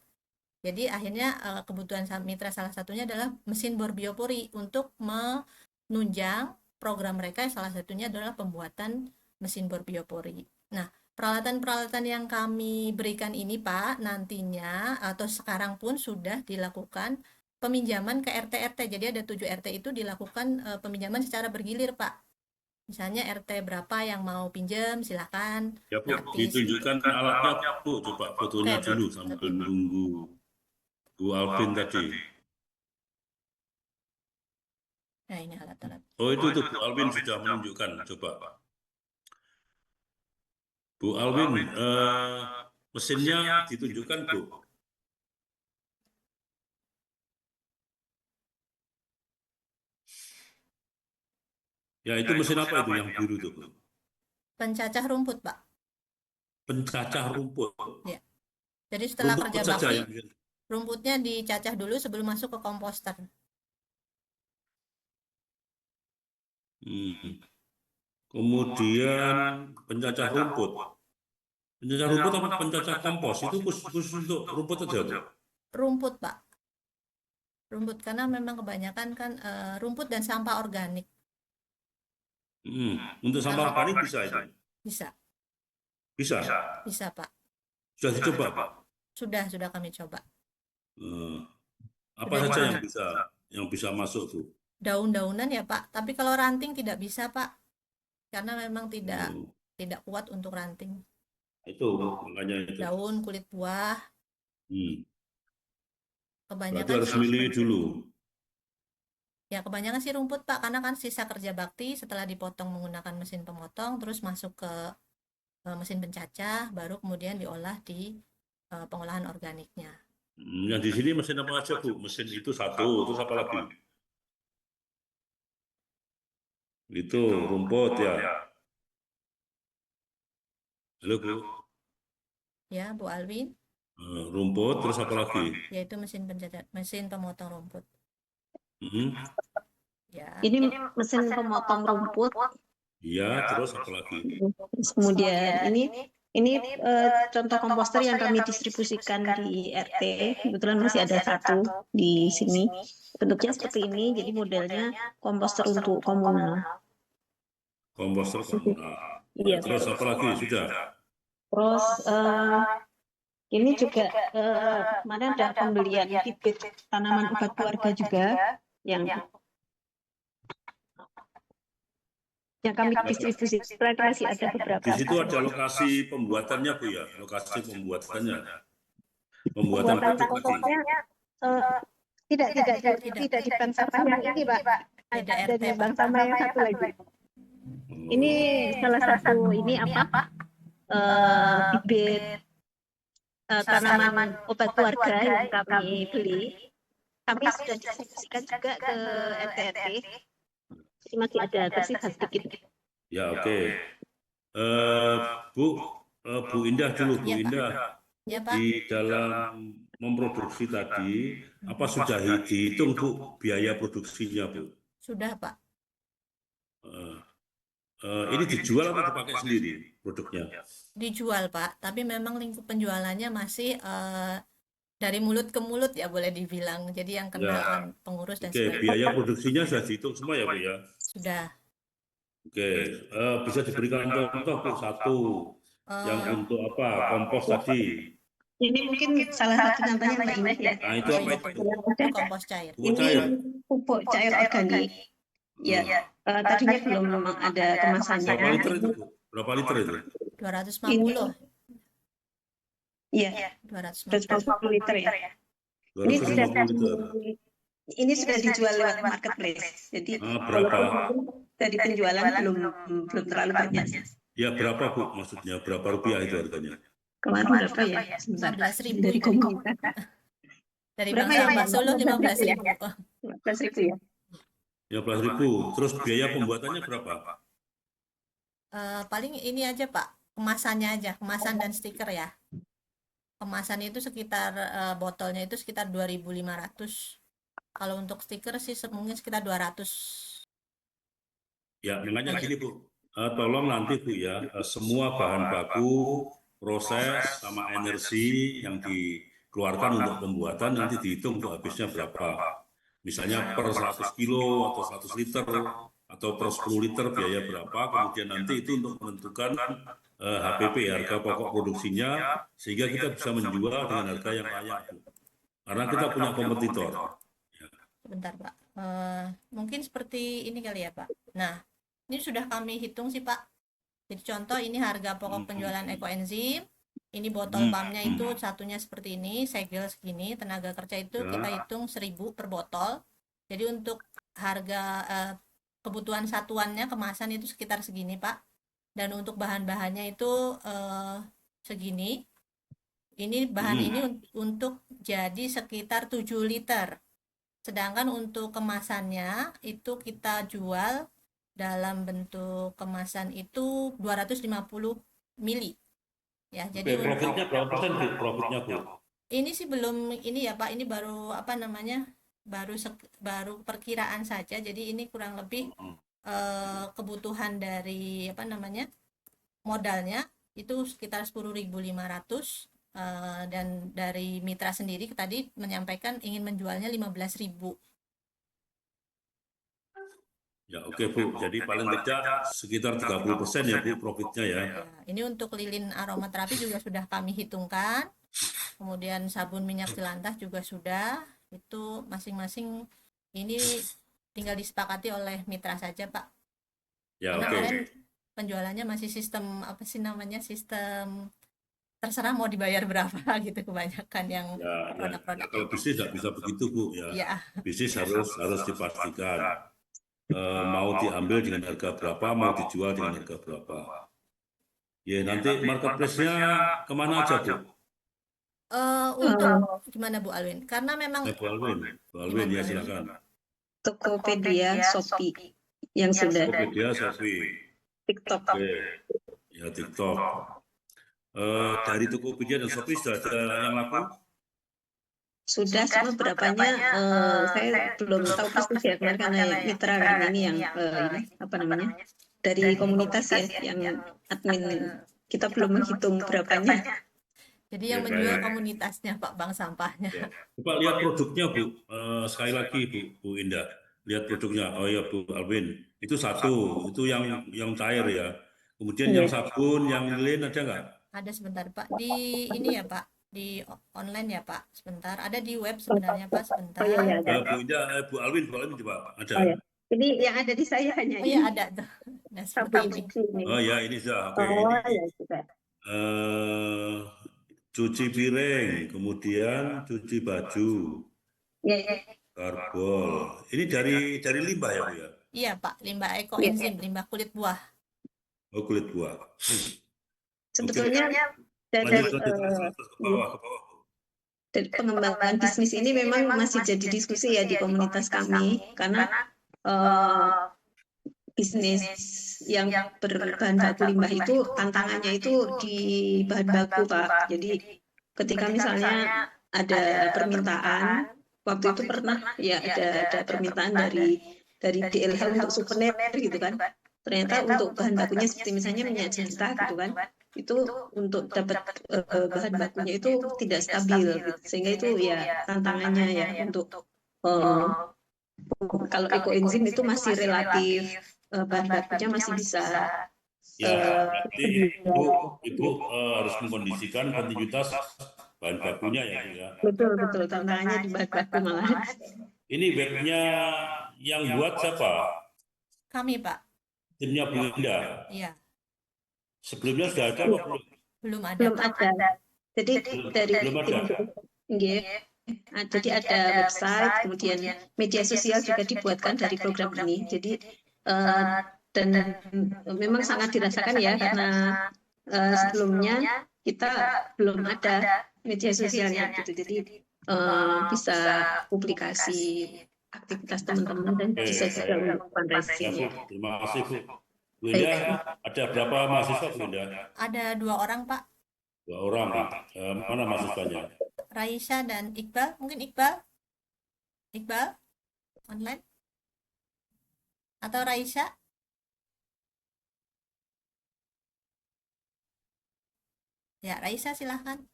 Jadi akhirnya kebutuhan mitra salah satunya adalah mesin bor biopori untuk menunjang program mereka, salah satunya adalah pembuatan mesin bor biopori. Nah, peralatan-peralatan yang kami berikan ini Pak, nantinya atau sekarang pun sudah dilakukan peminjaman ke RT-RT. Jadi ada 7 RT itu dilakukan peminjaman secara bergilir Pak. Misalnya RT berapa yang mau pinjam, silakan. Ya Bu, ditunjukkan alatnya Bu, coba fotonya dulu sambil nunggu Bu Alvin tadi. Nah, ini alat-alat. Oh itu tuh Bu Alvin sudah menunjukkan, coba. Bu Alvin, mesinnya ditunjukkan Bu. Ya itu mesin apa itu yang biru tuh Bu? Pencacah rumput Pak. Pencacah rumput. Ya. Jadi setelah Rumput kerja saja bakti, yang rumputnya dicacah dulu sebelum masuk ke komposter. Kemudian pencacah rumput. Pencacah rumput apa pencacah kompos? Itu khusus untuk rumput aja Bu? Rumput Pak. Rumput karena memang kebanyakan kan rumput dan sampah organik. Untuk sampah organik bisa itu? Bisa. Bisa? Bisa Pak. Sudah dicoba Pak? Sudah kami coba. Apa Sudah saja dicoba. yang bisa masuk tuh? Daun-daunan ya Pak, tapi kalau ranting tidak bisa Pak. Karena memang tidak kuat untuk ranting. Itu makanya itu. Daun, kulit buah. Kebanyakan Berarti harus milih dulu. Ya kebanyakan sih rumput Pak, karena kan sisa kerja bakti setelah dipotong menggunakan mesin pemotong, terus masuk ke mesin pencacah, baru kemudian diolah di pengolahan organiknya. Yang di sini mesin apa aja Bu? Mesin itu satu, terus apa lagi? Itu rumput ya. Halo Bu. Ya Bu Alvin. Rumput, terus apa lagi? Yaitu mesin pencacah, mesin pemotong rumput. Ya. Ini mesin pemotong rumput. Iya, terus apa lagi? Terus kemudian ini contoh komposter yang kami distribusikan di RT. Kebetulan masih ada satu di sini. Bentuknya seperti ini, jadi modelnya komposter untuk komunal. Komposter komunal. Iya. Terus apa lagi? Sudah. Terus ini juga kemarin ada pembelian bibit tanaman obat keluarga juga yang kami distribusikan, masih ada beberapa. Di situ ada lokasi pembuatannya Bu ya, lokasi pembuatannya. Pembuatan pupuk tadi. Tidak di bank sampah yang ini Pak. Ada di bank sampah yang satu lagi. Ini salah satu ini apa? Bibit tanaman obat keluarga yang kami beli. Kami sudah distribusikan juga ke RT-RT. Jadi masih ada tersisa sedikit. Ya oke. Bu Indah dulu, Bu Indah. Ya, Pak. Di dalam memproduksi tadi, apa sudah dihitung Bu biaya produksinya Bu? Sudah Pak. Ini dijual atau dipakai sendiri produknya? Dijual Pak, tapi memang lingkup penjualannya masih dari mulut ke mulut ya boleh dibilang. Jadi yang kena pengurus dan sebagainya. Biaya produksinya sudah dihitung semua ya Bu ya? Sudah. Bisa diberikan contoh Bu satu yang untuk apa? Kompos tadi. Ini mungkin salah satu contohnya Mbak Ines ya. Nah itu apa itu? Kompos cair. Ini pupuk cair organik. Ya, tadinya belum ada kemasannya. Berapa liter itu? 250. Iya, 250. 250 liter ya. Ini sudah 250 liter. ini sudah dijual lewat marketplace. Jadi Berapa? walaupun dari penjualan belum terlalu banyak. Ya berapa Bu maksudnya? Berapa rupiah itu harganya? Kemarin berapa ya? Sebentar. 15.000 Dari komunitas. Dari Berapa Bank ya? Sampah Solo 15.000. 15.000 ya. 15.000. Terus biaya pembuatannya berapa? Paling ini aja Pak, kemasannya aja, kemasan dan stiker ya. Kemasan itu sekitar botolnya itu sekitar 2.500. Kalau untuk stiker sih mungkin sekitar 200. Ya, makanya gini Bu, tolong nanti Bu ya, semua bahan baku, proses, sama energi yang dikeluarkan untuk pembuatan nanti dihitung untuk habisnya berapa. Misalnya per 100 kilo atau 100 liter atau per 10 liter biaya berapa, kemudian nanti itu untuk menentukan HPP, harga pokok produksinya, sehingga kita bisa menjual dengan harga yang layak Bu. Karena kita punya kompetitor. Sebentar Pak, mungkin seperti ini kali ya Pak. Nah, ini sudah kami hitung sih Pak. Jadi contoh ini harga pokok penjualan ekoenzim, ini botol pumpnya itu satunya seperti ini, segel segini, tenaga kerja itu kita hitung 1.000 per botol. Jadi untuk harga kebutuhan satuannya kemasan itu sekitar segini Pak. Dan untuk bahan-bahannya itu segini. Ini bahan ini untuk jadi sekitar 7 liter. Sedangkan untuk kemasannya itu kita jual dalam bentuk kemasan itu 250 mili. Ya, jadi profitnya berapa persen Bu? Profitnya Bu? Ini sih belum ini ya Pak, ini baru apa namanya? Baru perkiraan saja. Jadi ini kurang lebih kebutuhan dari apa namanya? Modalnya itu sekitar 10.500. Dan dari mitra sendiri tadi menyampaikan ingin menjualnya 15.000. Ya oke Bu, jadi paling tidak sekitar 30% ya Bu profitnya ya. Ini untuk lilin aromaterapi juga sudah kami hitungkan. Kemudian sabun minyak jelantah juga sudah. Itu masing-masing ini tinggal disepakati oleh mitra saja Pak. Ya Karena penjualannya masih sistem apa sih namanya, sistem terserah mau dibayar berapa gitu kebanyakan yang produk-produk. Kalau bisnis tidak bisa begitu Bu ya. Bisnis harus dipastikan mau diambil dengan harga berapa, mau dijual dengan harga berapa. Ya nanti marketplace-nya kemana aja Bu? Untuk gimana Bu Alwin? Karena memang Bu Alwin ya silakan. Tokopedia, Shopee yang sudah ada. Tokopedia, Shopee, TikTok. Ya TikTok. Dari Tokopedia dan Shopee sudah ada yang laku? Sudah, cuma berapanya saya belum tahu persis ya, kemarin karena mitra kami ini yang ini apa namanya dari komunitas ya, yang admin kita belum menghitung berapanya. Jadi yang menjual komunitasnya Pak, bank sampahnya. Ya. Coba lihat produknya Bu, sekali lagi Bu Indah, lihat produknya. Oh ya Bu Alwin, itu satu, itu yang cair ya. Kemudian yang sabun, yang lilin ada nggak? Ada sebentar Pak, di ini ya Pak, di online ya Pak, sebentar. Ada di web sebenarnya Pak, sebentar. Oh, iya, ada. Bu Indah, Bu Alwin coba ada. Oh, ya. Ini yang ada di saya hanya ini. Iya ada tuh. Nah, seperti ini. Oh ya ini sudah. Oke. Oh ya sudah. Cuci piring, kemudian cuci baju, karbol. Ini dari limbah ya Bu ya? Iya Pak, limbah ekoenzim, limbah kulit buah. Oh kulit buah. Sebetulnya dari pengembangan bisnis ini memang masih jadi diskusi ya di komunitas kami, karena bisnis yang berbahan baku limbah itu tantangannya itu di bahan baku Pak. Jadi ketika misalnya ada permintaan, waktu itu pernah ya ada permintaan dari DLH untuk souvenir gitu kan. Ternyata untuk bahan bakunya seperti misalnya minyak jelantah gitu kan, itu untuk dapat bahan bakunya itu tidak stabil gitu. Sehingga itu ya tantangannya ya untuk kalau ekoenzim itu masih relatif bahan bakunya masih bisa. Ya, berarti Ibu harus mengkondisikan kontinuitas bahan bakunya ya Bu ya. Betul tantangannya di bahan baku malah. Ini webnya yang buat siapa? Kami Pak. Timnya Bu Indah. Iya. Sebelumnya sudah ada apa belum? Belum ada. Belum ada. Jadi dari Belum ada. nggih. Nah, jadi ada website, kemudian media sosial juga dibuatkan dari program ini. Jadi dan memang sangat dirasakan ya karena sebelumnya kita belum ada media sosialnya gitu. Jadi bisa publikasi aktivitas teman-teman dan Oke, bisa juga baik. untuk fundraising Ya, ya. Bu. Terima kasih, Bu. Bu Baik. Indah, ada berapa mahasiswa, Bu Indah? Ada 2 orang, Pak. 2 orang nih. Mana mahasiswanya? Raisa dan Iqbal. Mungkin Iqbal? Iqbal? Online? Atau Raisa? Ya, Raisa silahkan.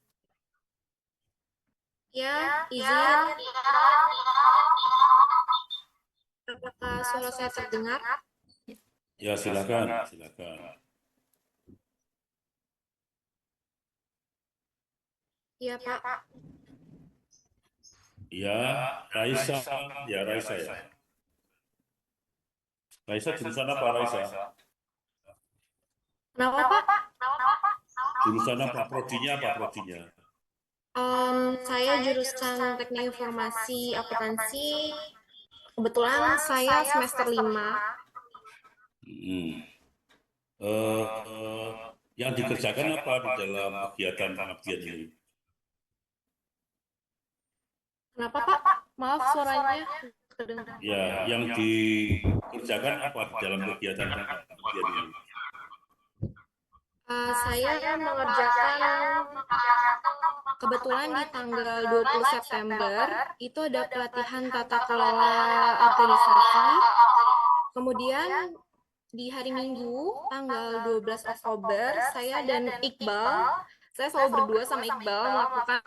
Ya, izin. Apakah suara saya terdengar? Ya, silakan, silakan. Iya, Pak. Ya, Raisa. Ya, Raisa ya. Raisa jurusan apa, Raisa? Kenapa, Pak? Jurusan apa? Prodinya apa, prodinya? Saya jurusan Teknik Informasi Akuntansi. Kebetulan saya semester 5. Yang dikerjakan apa di dalam kegiatan pengabdian ini? Kenapa, Pak? Maaf suaranya terdengar. Ya, yang dikerjakan apa di dalam kegiatan pengabdian ini? Saya mengerjakan kebetulan di tanggal 20 September itu ada pelatihan tata kelola organisasi. Kemudian di hari Minggu tanggal 12 Oktober saya dan Iqbal, saya selalu berdua sama Iqbal melakukan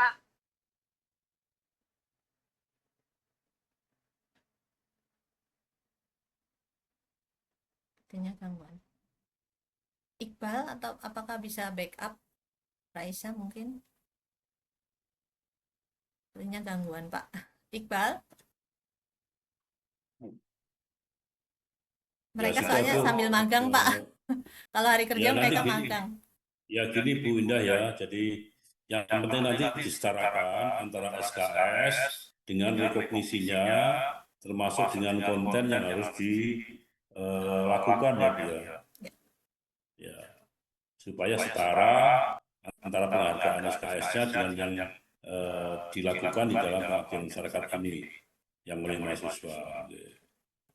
Artinya gangguan. Iqbal atau apakah bisa backup? Raisa mungkin? Artinya gangguan, Pak. Iqbal? Mereka sudah, soalnya Bu. sambil magang, Pak. Kalau hari kerja Ya, nanti mereka gini. magang. Ya gini Bu Indah ya, jadi yang penting nanti disetarakan antara SKS dengan rekognisinya, termasuk dengan konten yang harus dilakukan ya Bu ya. Ya, supaya setara antara penghargaan SKS-nya dengan yang dilakukan di dalam pengabdian masyarakat ini yang oleh mahasiswa.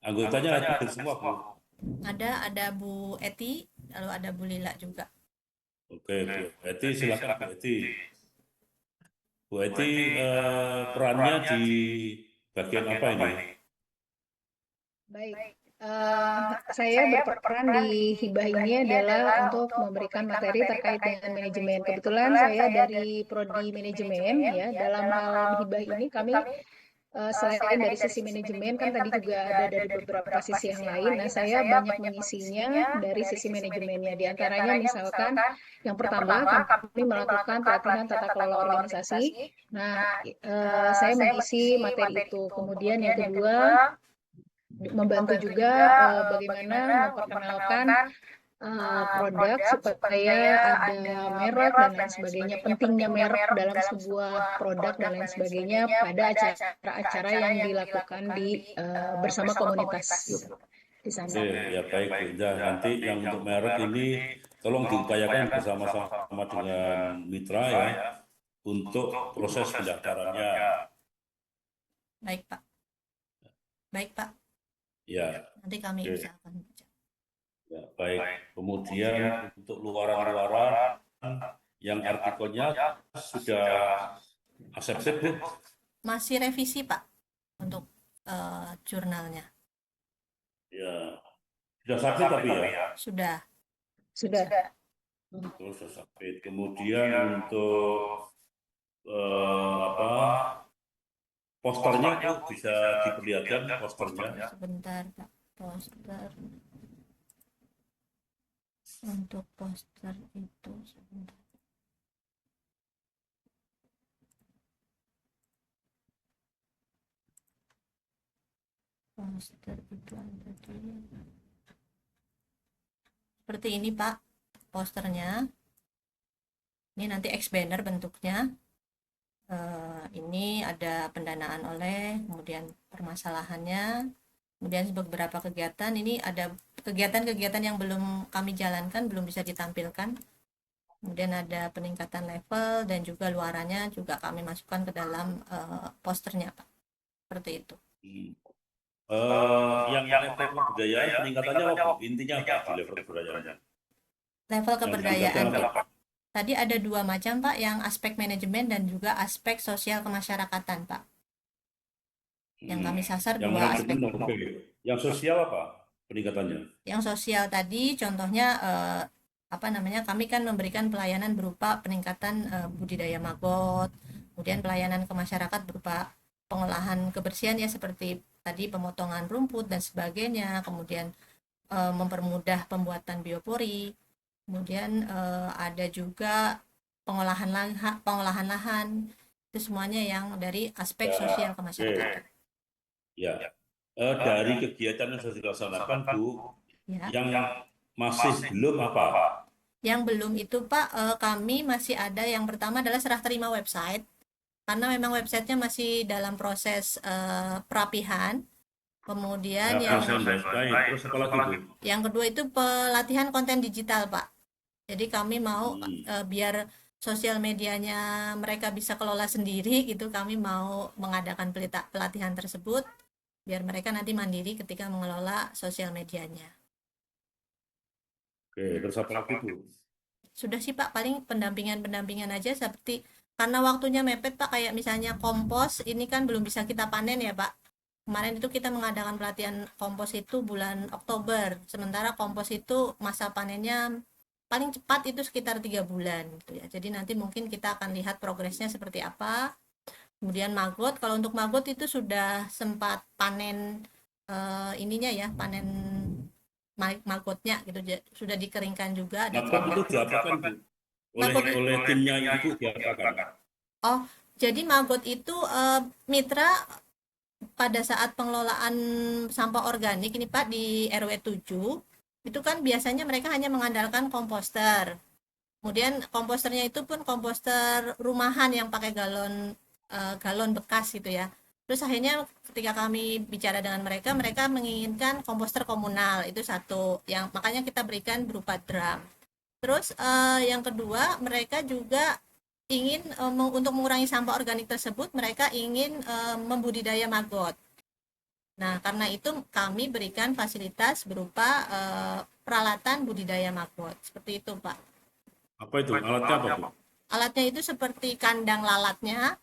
Anggotanya hadir semua Bu. Ada Bu Eti, lalu ada Bu Lila juga. Oke, Bu Eti silakan Bu Eti. Bu Eti perannya di bagian apa ini? Baik, saya berperan di hibah ini adalah untuk memberikan materi terkait dengan manajemen. Kebetulan saya dari Prodi Manajemen ya. Dalam hal hibah ini kami selain dari sisi manajemen kan tadi juga ada dari beberapa sisi yang lain. Nah, saya banyak mengisinya dari sisi manajemennya. Di antaranya misalkan yang pertama kami melakukan pelatihan tata kelola organisasi. Nah, saya mengisi materi itu. Kemudian yang kedua membantu juga bagaimana memperkenalkan produk supaya ada merek dan lain sebagainya, pentingnya merek dalam sebuah produk dan lain sebagainya pada acara-acara yang dilakukan di bersama komunitas di sana. Oke, ya baik Bu Indah. Nanti yang untuk merek ini tolong diupayakan bersama-sama dengan mitra ya untuk proses pendaftarannya. Baik, Pak. Baik, Pak. Ya. Nanti kami Oke. usahakan. Ya, baik. Kemudian untuk luaran-luaran yang artikelnya sudah accepted Bu? Masih revisi, Pak, untuk jurnalnya. Ya. Sudah submit tapi ya? Sudah. Sudah. Terus sudah submit. Kemudian untuk posternya Bu bisa diperlihatkan posternya. Sebentar, Pak. Poster. Untuk poster itu sebentar. Poster itu ada di seperti ini, Pak, posternya. Ini nanti X-banner bentuknya. Ini ada pendanaan oleh, kemudian permasalahannya, kemudian beberapa kegiatan. Ini ada kegiatan-kegiatan yang belum kami jalankan, belum bisa ditampilkan. Kemudian ada peningkatan level dan juga luarannya juga kami masukkan ke dalam posternya, Pak. Seperti itu. Yang level kebudayaan peningkatannya apa, Bu? Intinya apa di level kebudayaan? Level kebudayaan Yang apa? tadi ada dua macam, Pak, yang aspek manajemen dan juga aspek sosial kemasyarakatan, Pak. Yang kami sasar Yang dua aspek. manajemen, oke. Yang sosial apa peningkatannya? Yang sosial tadi contohnya kami kan memberikan pelayanan berupa peningkatan budidaya maggot, kemudian pelayanan ke masyarakat berupa pengolahan kebersihan ya seperti tadi pemotongan rumput dan sebagainya, kemudian mempermudah pembuatan biopori, kemudian ada juga pengolahan lahan, itu semuanya yang dari aspek sosial kemasyarakatan. Ya, dari kegiatan yang sudah dilaksanakan, Bu, Ya. yang masih belum apa? Yang belum itu, Pak, kami masih ada yang pertama adalah serah terima website, karena memang websitenya masih dalam proses perapihan. Kemudian terus apa lagi, Bu? Yang kedua itu pelatihan konten digital, Pak. Jadi kami mau biar sosial medianya mereka bisa kelola sendiri gitu, kami mau mengadakan pelatihan tersebut biar mereka nanti mandiri ketika mengelola sosial medianya. Oke, terus apa lagi, Bu? Sudah sih, Pak, paling pendampingan aja seperti karena waktunya mepet, Pak, kayak misalnya kompos ini kan belum bisa kita panen ya, Pak. Kemarin itu kita mengadakan pelatihan kompos itu bulan Oktober, sementara kompos itu masa panennya paling cepat itu sekitar 3 bulan gitu ya. Jadi nanti mungkin kita akan lihat progresnya seperti apa. Kemudian maggot, kalau untuk maggot itu sudah sempat panen ininya ya, panen maggotnya gitu, sudah dikeringkan juga. Maggot itu diapakan, Bu? Oleh timnya Ibu diapakan? Oh, jadi maggot itu mitra pada saat pengelolaan sampah organik ini, Pak, di RW 7 itu kan biasanya mereka hanya mengandalkan komposter. Kemudian komposternya itu pun komposter rumahan yang pakai galon bekas gitu ya. Terus akhirnya ketika kami bicara dengan mereka, mereka menginginkan komposter komunal, itu satu yang makanya kita berikan berupa drum. Terus yang kedua, mereka juga ingin untuk mengurangi sampah organik tersebut, mereka ingin membudidaya maggot. Nah, karena itu kami berikan fasilitas berupa peralatan budidaya maggot. Seperti itu, Pak. Apa itu? Alatnya apa, Bu? Alatnya itu seperti kandang lalatnya.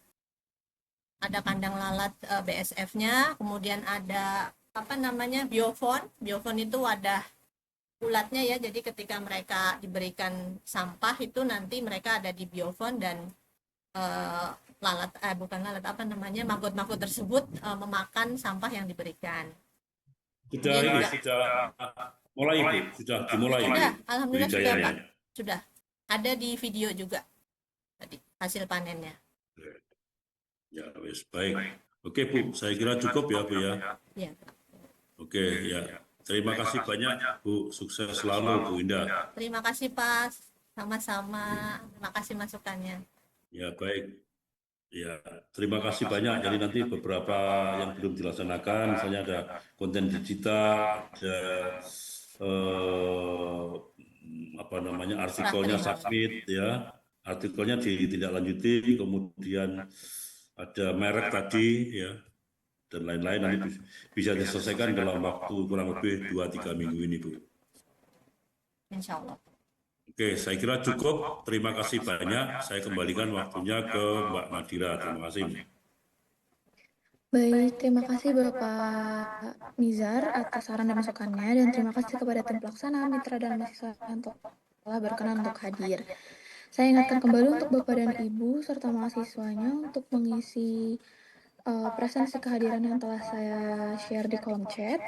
Ada kandang lalat BSF-nya, kemudian ada biofon. Biofon itu wadah ulatnya ya, jadi ketika mereka diberikan sampah itu nanti mereka ada di biofon dan maggot-maggot tersebut memakan sampah yang diberikan. Sudah mulai, Bu? Sudah dimulai? Sudah, alhamdulillah sudah, Pak. Sudah. Ada di video juga tadi hasil panennya. Ya, wes baik. Oke, Bu, saya kira cukup ya, Bu ya. Iya. Oke, ya. Terima kasih banyak, Bu. Sukses selalu, Bu Indah. Terima kasih, Pak. Sama-sama. Terima kasih masukannya. Ya, baik. Ya, terima kasih banyak. Jadi nanti beberapa yang belum dilaksanakan, misalnya ada konten digital, ada artikelnya submit ya, artikelnya ditindaklanjuti, kemudian ada merek tadi ya, dan lain-lain nanti bisa diselesaikan dalam waktu kurang lebih 2-3 minggu ini, Bu. Insya Allah. Oke, saya kira cukup. Terima kasih banyak. Saya kembalikan waktunya ke Mbak Nadira. Terima kasih. Baik, terima kasih Bapak Nizar atas saran dan masukannya, dan terima kasih kepada tim pelaksana, mitra, dan mahasiswa yang telah berkenan untuk hadir. Saya ingatkan kembali untuk Bapak dan Ibu serta mahasiswanya untuk mengisi presensi kehadiran yang telah saya share di kolom chat.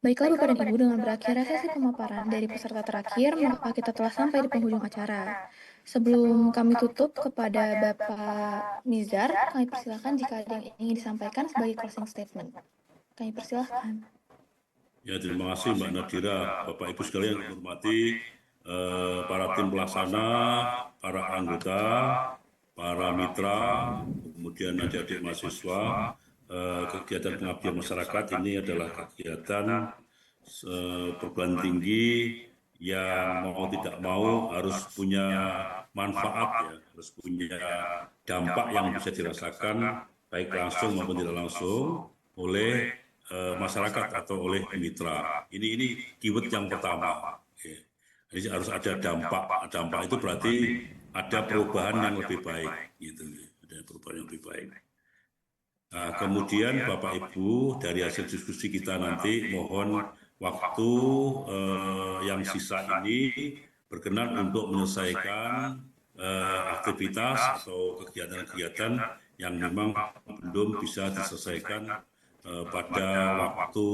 Baiklah Bapak dan Ibu, dengan berakhirnya sesi pemaparan dari peserta terakhir, maka kita telah sampai di penghujung acara. Sebelum kami tutup kepada Bapak Nizar, kami persilakan jika ada yang ingin disampaikan sebagai closing statement. Kami persilahkan. Ya, terima kasih Mbak Nadira. Bapak Ibu sekalian yang hormati, para tim pelaksana, para anggota, para mitra, kemudian adik-adik mahasiswa. Kegiatan pengabdian masyarakat ini adalah kegiatan perguruan tinggi yang mau tidak mau harus punya manfaat, ya, harus punya dampak yang bisa dirasakan baik langsung maupun tidak langsung oleh masyarakat atau oleh mitra. Ini keyword yang pertama. Ya. Jadi harus ada dampak. Dampak itu berarti ada perubahan yang lebih baik, gitu. Ada perubahan yang lebih baik. Nah, kemudian Bapak Ibu dari hasil diskusi kita nanti mohon waktu yang sisa ini berkenan untuk menyelesaikan aktivitas atau kegiatan-kegiatan yang memang belum bisa diselesaikan pada waktu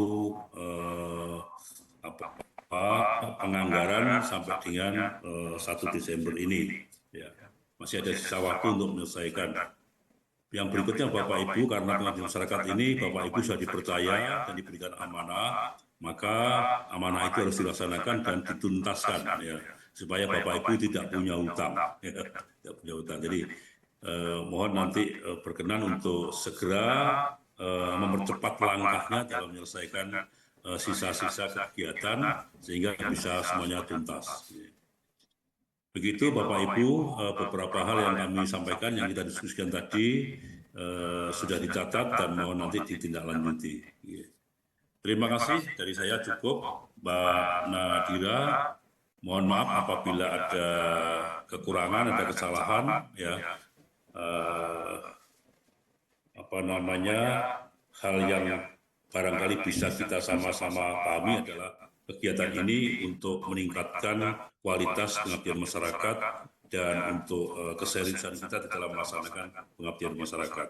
penganggaran sampai dengan 1 Desember ini. Ya, masih ada sisa waktu untuk menyelesaikan. Yang berikutnya Bapak Ibu, karena pengabdian masyarakat ini Bapak Ibu sudah dipercaya dan diberikan amanah, maka amanah itu harus dilaksanakan dan dituntaskan, ya, supaya Bapak Ibu tidak punya hutang, ya, tidak punya hutang. Jadi mohon nanti berkenan untuk segera mempercepat langkahnya dalam menyelesaikan sisa-sisa kegiatan sehingga bisa semuanya tuntas. Begitu Bapak Ibu, beberapa hal yang kami sampaikan yang kita diskusikan tadi sudah dicatat dan mohon nanti ditindaklanjuti. Terima kasih dari saya cukup, Mbak Nadira. Mohon maaf apabila ada kekurangan, ada kesalahan, ya. Hal yang barangkali bisa kita sama-sama pahami adalah kegiatan ini untuk meningkatkan kualitas pengabdian masyarakat dan untuk keseriusan kita di dalam melaksanakan pengabdian masyarakat.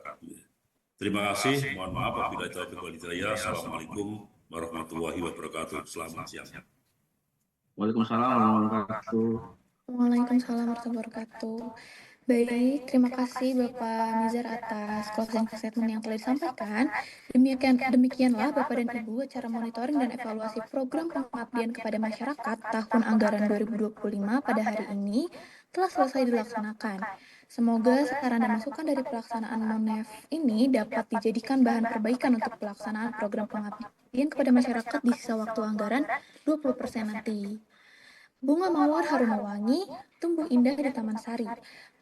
Terima kasih, mohon maaf apabila itu ada hidayah. Assalamualaikum warahmatullahi wabarakatuh. Selamat siang. Waalaikumsalam warahmatullahi wabarakatuh. Waalaikumsalam warahmatullahi wabarakatuh. Baik, terima kasih Bapak Mizar atas closing statement yang telah disampaikan. Demikianlah Bapak dan Ibu acara monitoring dan evaluasi program pengabdian kepada masyarakat tahun anggaran 2025 pada hari ini telah selesai dilaksanakan. Semoga saran dan masukan dari pelaksanaan MONEF ini dapat dijadikan bahan perbaikan untuk pelaksanaan program pengabdian kepada masyarakat di sisa waktu anggaran 20% nanti. Bunga mawar harum mewangi, tumbuh indah di Taman Sari.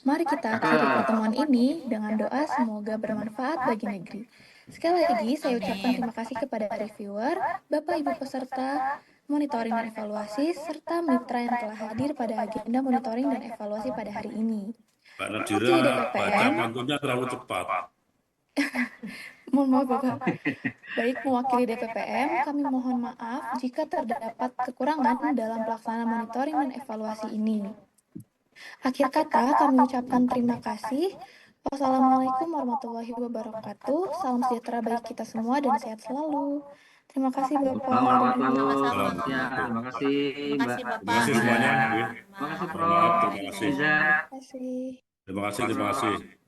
Mari kita akhiri pertemuan ini dengan doa semoga bermanfaat bagi negeri. Sekali lagi, saya ucapkan terima kasih kepada reviewer, Bapak Ibu peserta monitoring dan evaluasi, serta mitra yang telah hadir pada agenda monitoring dan evaluasi pada hari ini. Mbak Nadira, baca pantunnya terlalu cepat. Mohon maaf Bapak. Baik, mewakili DPPM, kami mohon maaf jika terdapat kekurangan dalam pelaksanaan monitoring dan evaluasi ini. Akhir kata, kami ucapkan terima kasih. Wassalamualaikum warahmatullahi wabarakatuh. Salam sejahtera bagi kita semua dan sehat selalu. Terima kasih Bapak. Terima kasih Mbak. Terima kasih semuanya. Terima kasih Prof. Terima kasih. Terima kasih. Terima kasih.